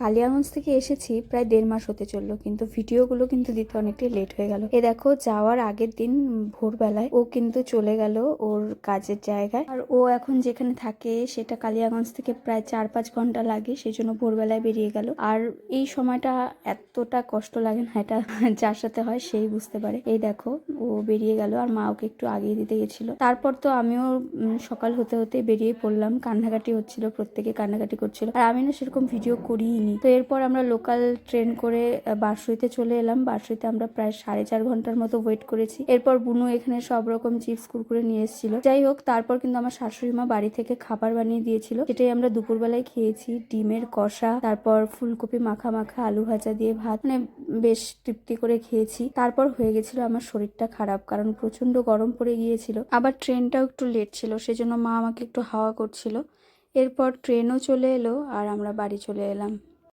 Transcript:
কালিয়াগঞ্জ থেকে এসেছি প্রায় 1.5 মাস হতে চললো, কিন্তু ভিডিওগুলো কিন্তু দিতে অনেকটাই লেট হয়ে গেল। দেখো, যাওয়ার আগের দিন ভোরবেলায় ও কিন্তু চলে গেল ওর কাজের জায়গায়। আর ও এখন যেখানে থাকে সেটা কালিয়াগঞ্জ থেকে প্রায় 4-5 ঘন্টা লাগে, সেই জন্য ভোরবেলায় বেরিয়ে গেল। আর এই সময়টা এতটা কষ্ট লাগে না, এটা যার সাথে হয় সেই বুঝতে পারে। এই দেখো, ও বেরিয়ে গেল আর মা ওকে একটু আগিয়ে দিতে গেছিল। তারপর তো আমিও সকাল হতে হতে বেরিয়ে পড়লাম। কান্নাকাটি হচ্ছিল, প্রত্যেকে কান্নাকাটি করছিল, আর আমি না সেরকম ভিডিও করিনি। তো এরপর আমরা লোকাল ট্রেন করে বারসুইতে চলে এলাম। বারসুইতে আমরা প্রায় 4.5 ঘন্টার মতো ওয়েট করেছি। এরপর বুনু এখানে সব রকম চিপস কুরকুরে নিয়ে এসেছিল। যাই হোক, তারপর কিন্তু আমার শাশুড়ি মা বাড়ি থেকে খাবার বানিয়ে দিয়েছিল, সেটাই আমরা দুপুরবেলায় খেয়েছি। ডিমের কষা, তারপর ফুলকপি মাখা মাখা, আলু ভাজা দিয়ে ভাত, মানে বেশ তৃপ্তি করে খেয়েছি। তারপর হয়ে গেছিল আমার শরীরটা খারাপ, কারণ প্রচন্ড গরম পড়ে গিয়েছিল। আবার ট্রেনটাও একটু লেট ছিল, সেজন্য মা আমাকে একটু হাওয়া করছিল। এরপর ট্রেনও চলে এলো আর আমরা বাড়ি চলে এলাম।